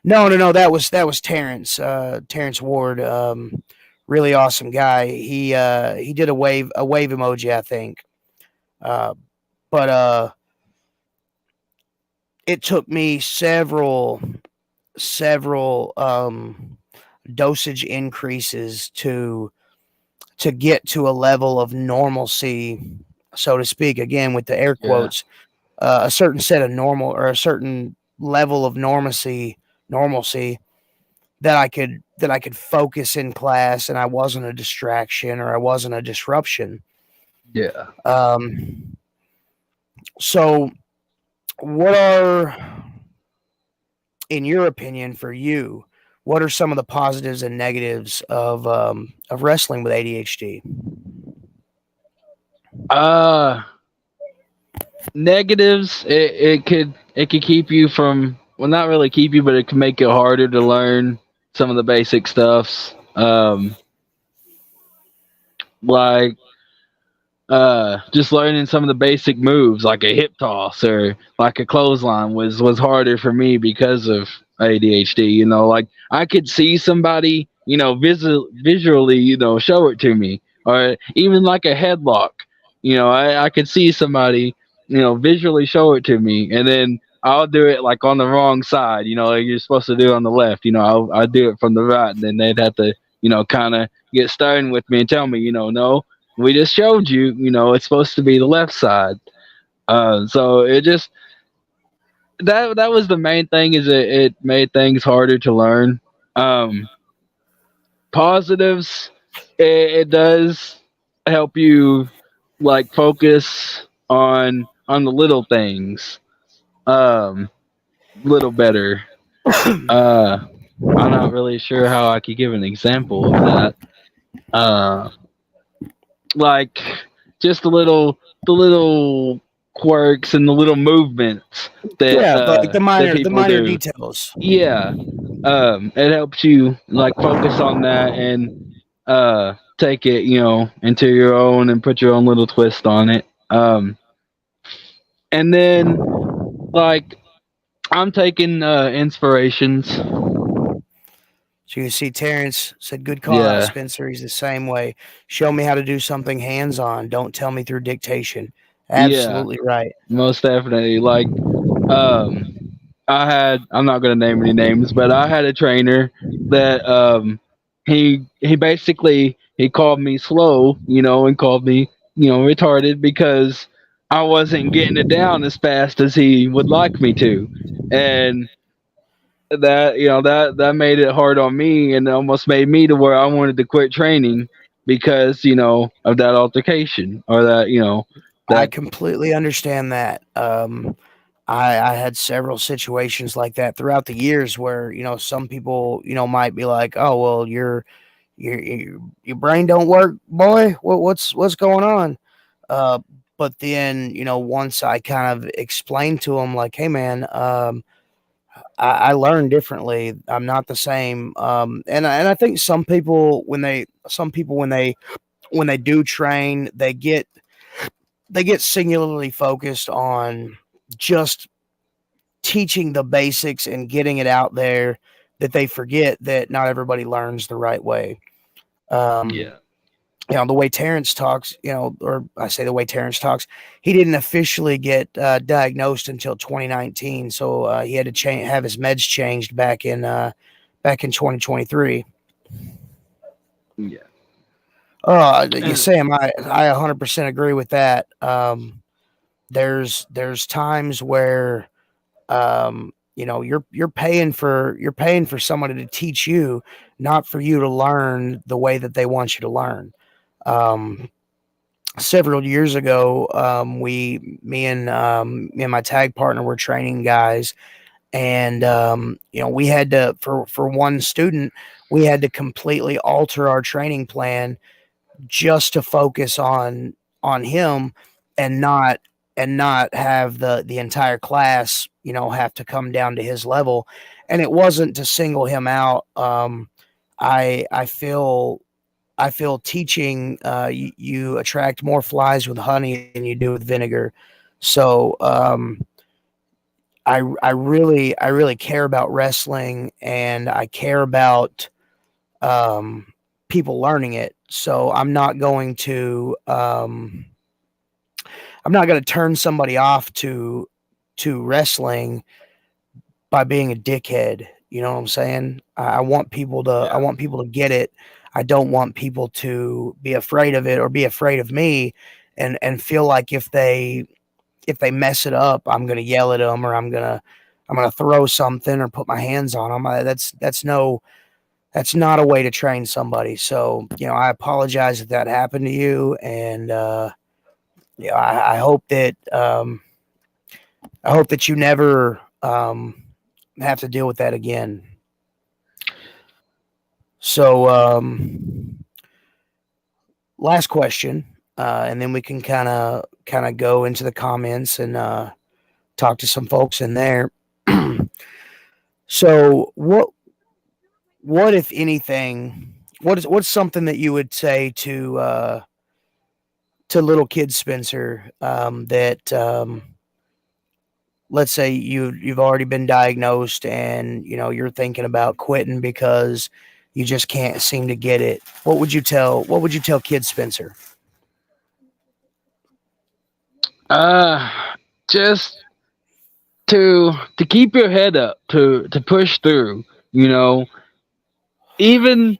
no, no. That was Terrence. Terrence Ward. Really awesome guy. He did a wave emoji, I think. Uh, but it took me several dosage increases to get to a level of normalcy, so to speak. Again, with the air Yeah. quotes, a certain set of normal or a certain level of normalcy that I could focus in class and I wasn't a distraction or I wasn't a disruption. Yeah. Um, so, what are, in your opinion, for you, what are some of the positives and negatives of wrestling with ADHD? Uh Negatives. It could. it could keep you from, well, not really keep you, but it can make it harder to learn some of the basic stuffs. Like just learning some of the basic moves like a hip toss or like a clothesline was harder for me because of ADHD. Like I could see somebody, visually, show it to me, or even like a headlock. I could see somebody, visually show it to me, and then I'll do it like on the wrong side, like you're supposed to do on the left. I'll do it from the right, and then they'd have to, kind of get started with me and tell me, no, we just showed you, it's supposed to be the left side. So it just, that was the main thing, is it made things harder to learn. Um, Positives, it does help you like focus on the little things, little better. Uh, I'm not really sure how I could give an example of that. Uh, like just the little quirks and the little movements that Yeah, like the that minor the people minor do. details. Yeah. It helps you like focus on that and take it, into your own and put your own little twist on it. And then like I'm taking inspirations. So you see, Terrence said, "Good call out, Yeah. Spencer." He's the same way. Show me how to do something hands on. Don't tell me through dictation. Yeah, Absolutely right. most definitely. Like um I'm not gonna name any names, but I had a trainer that he basically he called me slow, and called me, retarded because I wasn't getting it down as fast as he would like me to. And that made it hard on me and almost made me to where I wanted to quit training because, of that altercation, or that, I that completely understand that. I had several situations like that throughout the years where some people might be like, "Oh well, your brain don't work, boy. What's going on?" Uh, but then once I kind of explained to them like, "Hey man, I learn differently. I'm not the same." And I think some people when they do train, they get singularly focused on just teaching the basics and getting it out there, that they forget that not everybody learns the right way. Um, yeah. the way Terrence talks, or I say the way Terrence talks, he didn't officially get diagnosed until 2019, so he had to have his meds changed back in 2023. Yeah. Sam, I 100% agree with that. There's times where you're paying for somebody to teach you, not for you to learn the way that they want you to learn. Um, Several years ago, me and my tag partner were training guys, and we had to, for one student, we had to completely alter our training plan just to focus on him, and not have the entire class have to come down to his level. And it wasn't to single him out. I feel teaching, you attract more flies with honey than you do with vinegar. So I really care about wrestling, and I care about people learning it. So I'm not going to turn somebody off to wrestling by being a dickhead. You know what I'm saying? I want people to I Yeah. want people to get it. I don't want people to be afraid of it or be afraid of me, and feel like if they mess it up, I'm going to yell at them, or I'm gonna throw something or put my hands on them. That's not a way to train somebody. So I apologize if that happened to you, and I hope that you never have to deal with that again. So, last question, and then we can kind of go into the comments, and talk to some folks in there. So what if anything? What's something that you would say to little kid Spencer, that let's say you've already been diagnosed and you're thinking about quitting because you just can't seem to get it. What would you tell kid Spencer? Uh, just to keep your head up, to push through. You know, even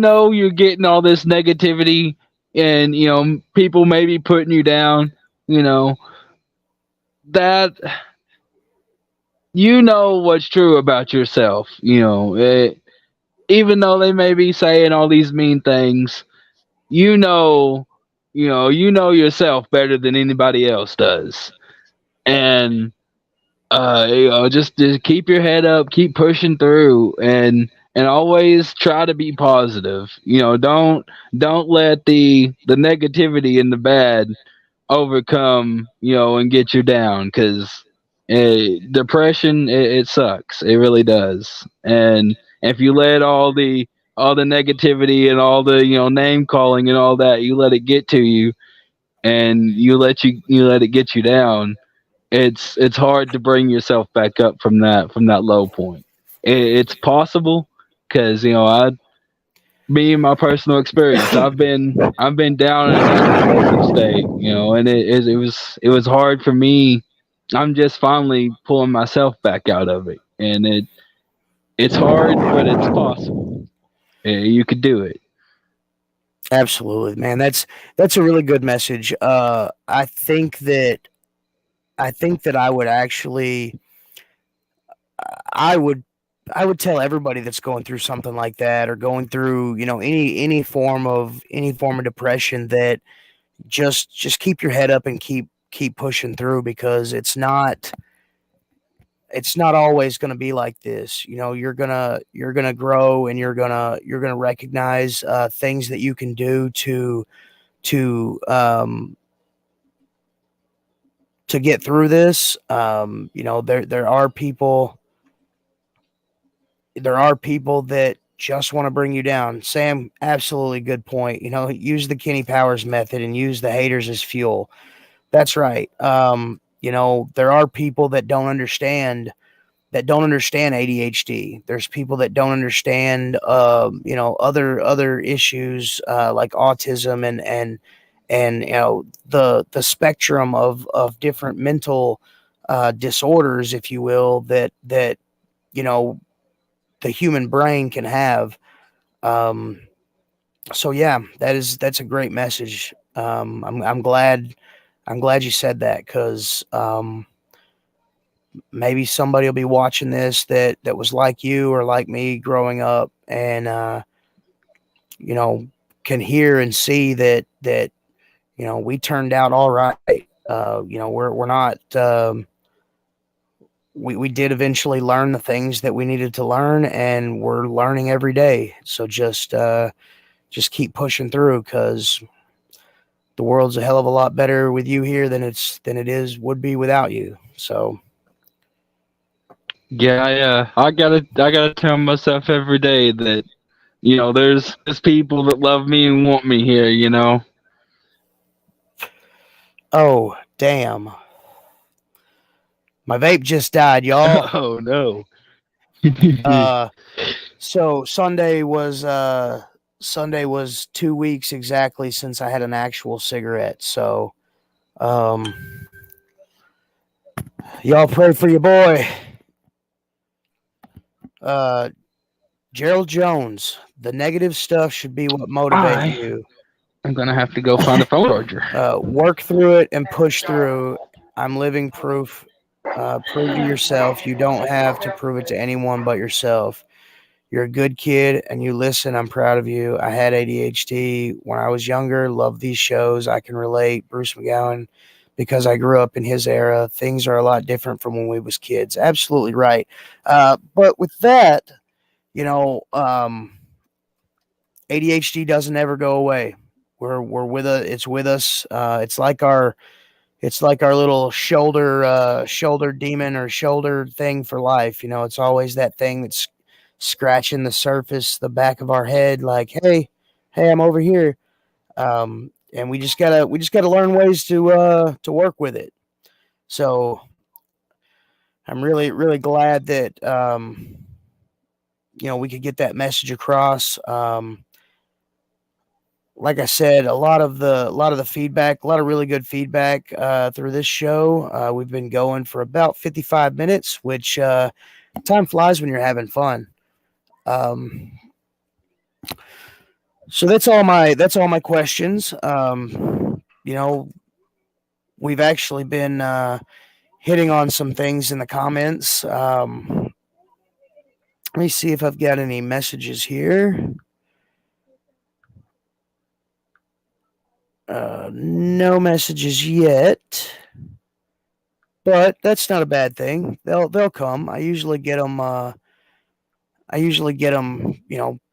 though you're getting all this negativity and people maybe putting you down, you know that you know what's true about yourself. Even though they may be saying all these mean things, you know, you know yourself better than anybody else does, and just keep your head up, keep pushing through, and always try to be positive. Don't let the negativity and the bad overcome, and get you down, because depression, it sucks, it really does. And if you let all the negativity and all the name calling and all that, you let it get to you, and you let it get you down, it's hard to bring yourself back up from that low point. It's possible, because I me and my personal experience, I've been down in that depressive state, and it was hard for me. I'm just finally pulling myself back out of it, and it's hard, but it's possible. You could do it. Absolutely, man. That's a really good message. I think that I would actually I would I would tell everybody that's going through something like that, or going through any form of depression, that just keep your head up and keep pushing through, because it's not always going to be like this. You're gonna grow, and you're gonna recognize things that you can do to to get through this. There are people that just want to bring you down. Sam, absolutely good point. Use the Kenny Powers method and use the haters as fuel. That's right. There are people that don't understand ADHD. There's people that don't understand, other issues, like autism, and the spectrum of different mental disorders, if you will, that you know the human brain can have. Um, so yeah, that's a great message. I'm glad you said that, because maybe somebody will be watching this that was like you or like me growing up, and you know can hear and see that we turned out all right. We're not. We did eventually learn the things that we needed to learn, and we're learning every day. So just keep pushing through, because the world's a hell of a lot better with you here than it would be without you. So Yeah, yeah. I gotta tell myself every day that there's people that love me and want me here. oh damn, my vape just died, y'all. Oh no. Uh, so Sunday was 2 weeks exactly since I had an actual cigarette. So um, y'all pray for your boy, uh, Gerald Jones. The negative stuff should be what motivate I you. am gonna have to go find a phone charger. Work through it and push through. I'm living proof. Prove to yourself. You don't have to prove it to anyone but yourself. You're a good kid and you listen. I'm proud of you. I had ADHD when I was younger. Love these shows. I can relate. Bruce McGowan, because I grew up in his era. Things are a lot different from when we was kids. Absolutely right. But with that, you know, ADHD doesn't ever go away. We're with us. It's with us. It's like it's like our little shoulder demon or shoulder thing for life. It's always that thing that's scratching the surface, the back of our head, like, hey, I'm over here. And we just gotta learn ways to work with it. So I'm really really glad that we could get that message across. Like I said, a lot of the feedback, a lot of really good feedback through this show. We've been going for about 55 minutes, which time flies when you're having fun. Um, so that's all my questions. We've actually been hitting on some things in the comments. Let me see if I've got any messages here. No messages yet, but that's not a bad thing. They'll come. I usually get them,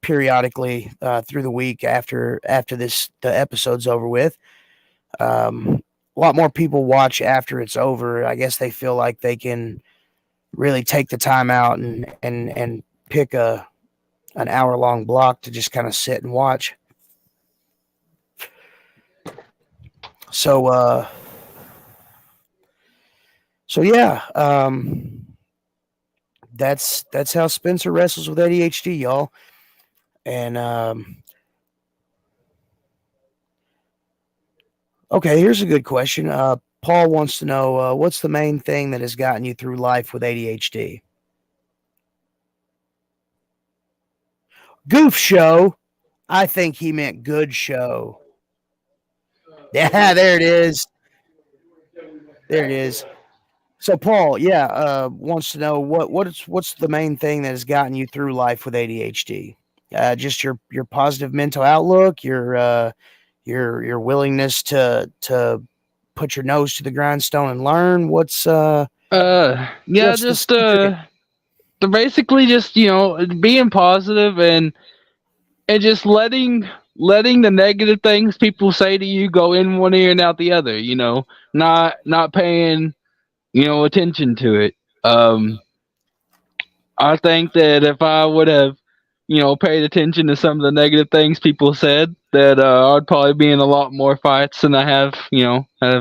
periodically through the week after the episode's over with. A lot more people watch after it's over. I guess they feel like they can really take the time out and pick an hour long block to just kind of sit and watch. So yeah, that's how Spencer wrestles with ADHD, y'all. And okay, here's a good question. Paul wants to know what's the main thing that has gotten you through life with ADHD? Goof show. I think he meant good show. Yeah, there it is. There it is. So Paul, yeah, wants to know what's the main thing that has gotten you through life with ADHD? Just your positive mental outlook, your willingness to put your nose to the grindstone and learn. Yeah, What's the just secret? basically just being positive and just letting the negative things people say to you go in one ear and out the other. Not paying attention to it. I think that if I would have paid attention to some of the negative things people said, that I'd probably be in a lot more fights than I have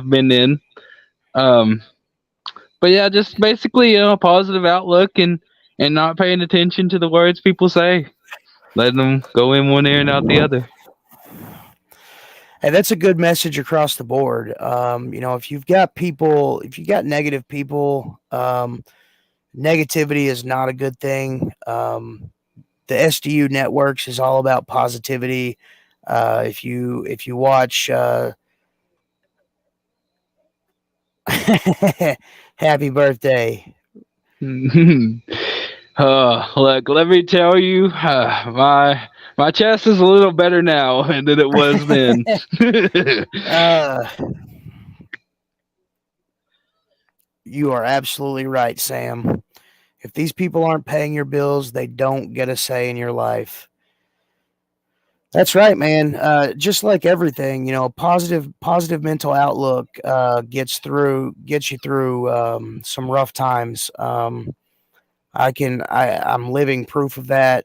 been in. Um, but yeah, just basically a positive outlook and not paying attention to the words people say, letting them go in one ear and out the other. And that's a good message across the board. If you've got negative people, negativity is not a good thing. The SDU networks is all about positivity. If you watch, happy birthday. Look, let me tell you, my chest is a little better now than it was then. uh, you are absolutely right, Sam. If these people aren't paying your bills, they don't get a say in your life. That's right, man. Just like everything, positive mental outlook gets you through some rough times. I'm living proof of that.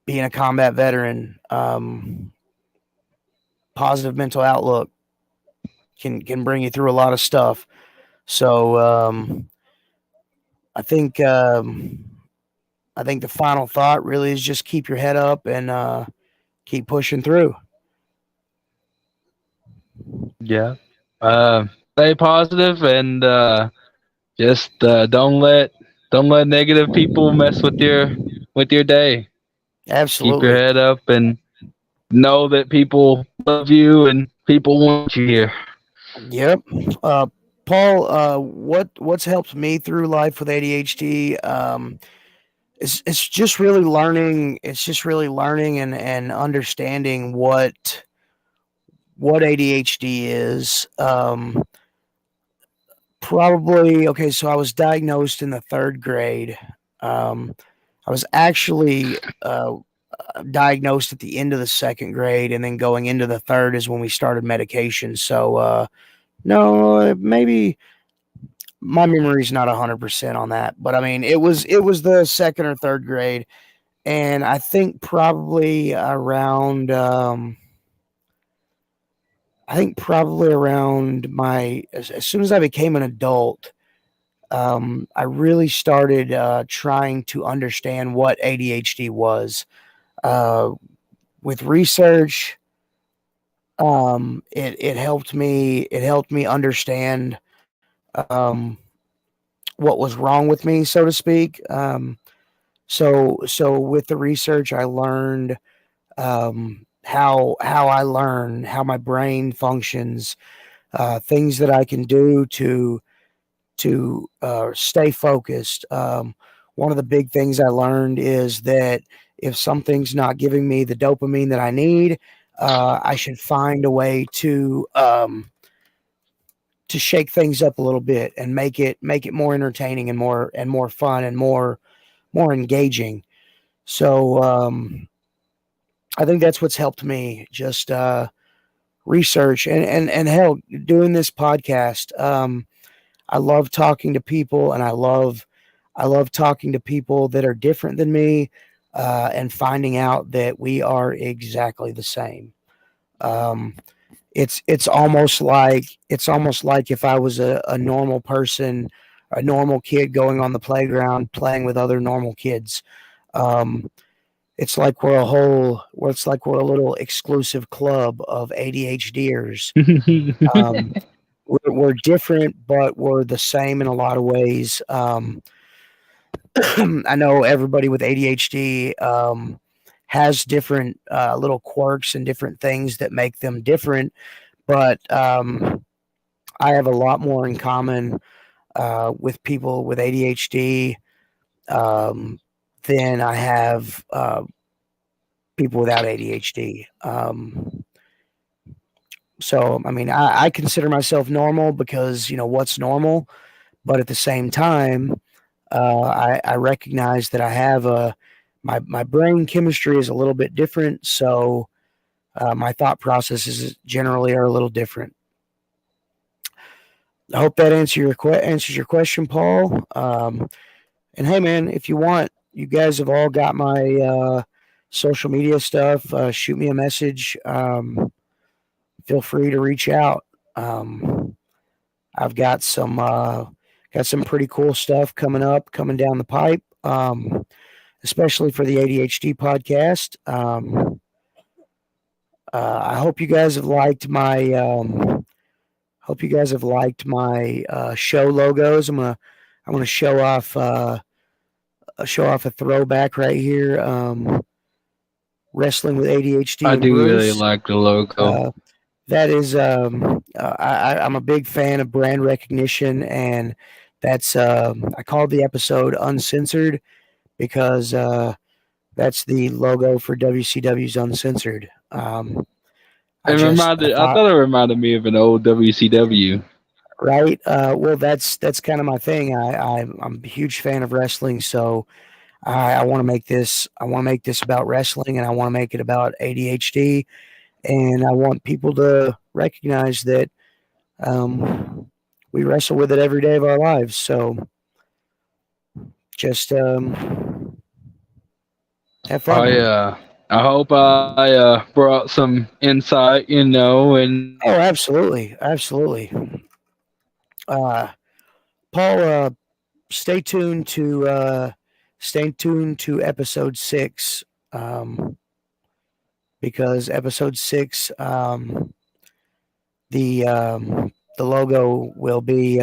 Being a combat veteran, positive mental outlook can bring you through a lot of stuff. So I think I think the final thought really is just keep your head up and keep pushing through. Yeah. Stay positive and just don't let negative people mess with your day. Keep your Absolutely. head up and know that people love you and people want you here. Yep. Uh, Paul, what's helped me through life with ADHD? It's just really learning. It's just really learning and understanding what ADHD is. Probably okay. So I was diagnosed in the third grade. Um, I was actually diagnosed at the end of the second grade, and then going into the third is when we started medication. So no, maybe my memory's not 100% on that, but I mean it was the second or third grade, and I think probably around my as soon as I became an adult, I really started trying to understand what ADHD was. Uh, with research, it helped me. It helped me understand what was wrong with me, so to speak. So with the research, I learned how I learn, how my brain functions, things that I can do to stay focused. One of the big things I learned is that if something's not giving me the dopamine that I need, I should find a way to shake things up a little bit and make it more entertaining and more fun and more engaging. So I think that's what's helped me. Just research and hell, doing this podcast. I love talking to people, and I love talking to people that are different than me, and finding out that we are exactly the same. Um, it's almost like if I was a normal person, a normal kid going on the playground playing with other normal kids. Um, it's like we're a little exclusive club of ADHDers. Um, we're different, but we're the same in a lot of ways. I know everybody with ADHD has different little quirks and different things that make them different, but I have a lot more in common with people with ADHD um, than I have people without ADHD. So, I mean, I consider myself normal because, what's normal? But at the same time, I recognize that I have my brain chemistry is a little bit different. So, my thought processes generally are a little different. I hope that answers your question, Paul. And hey, man, if you want, you guys have all got my social media stuff. Shoot me a message. Feel free to reach out. Um, I've got some pretty cool stuff coming down the pipe, especially for the ADHD podcast. I hope you guys have liked my show logos. I'm gonna show off a throwback right here. Wrestling with ADHD I and do really Bruce. like the logo. Uh, that is I'm a big fan of brand recognition, and that's I called the episode Uncensored because that's the logo for WCW's Uncensored. I I thought, thought it reminded me of an old WCW. right. Well, that's kind of my thing. I'm a huge fan of wrestling, so I want to make this. I want to make this about wrestling, and I want to make it about ADHD, and I want people to recognize that um, we wrestle with it every day of our lives. So just have I fun. I hope I brought some insight, and Oh, absolutely, absolutely. Uh, Paul, stay tuned to episode 6, because episode 6, the logo will be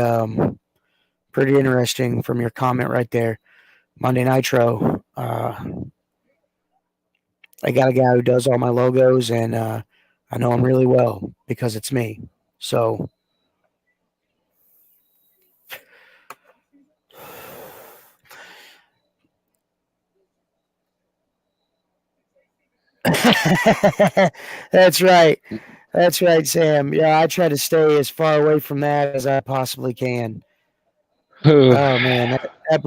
pretty interesting from your comment right there. Monday Nitro. I got a guy who does all my logos, and I know him really well because it's me. So that's right. That's right, Sam. Yeah, I try to stay as far away from that as I possibly can. Oh man, that oof.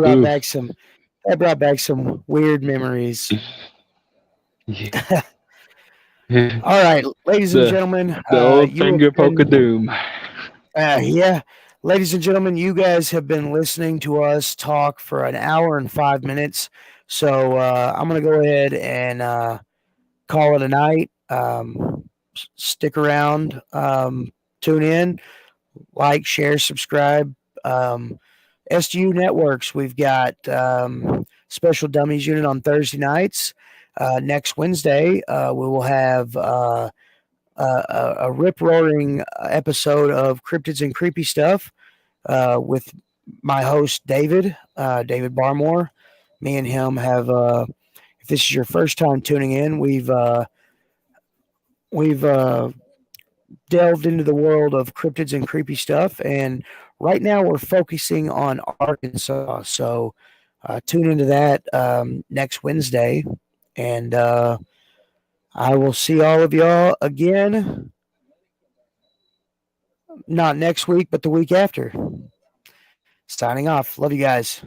brought back some weird memories. Yeah. Yeah. All right, ladies and The gentlemen, the old you finger have poke of been, doom. yeah, ladies and gentlemen, you guys have been listening to us talk for an hour and 5 minutes. So I'm going to go ahead and call it a night. Stick around, tune in, like, share, subscribe. SDU Networks, we've got Special Dummies Unit on Thursday nights. Next Wednesday, we will have a rip roaring episode of Cryptids and Creepy Stuff with my host, David Barmore. Me and him have, if this is your first time tuning in, we've delved into the world of cryptids and creepy stuff. And right now we're focusing on Arkansas. So tune into that next Wednesday. And I will see all of y'all again, not next week, but the week after. Signing off. Love you guys.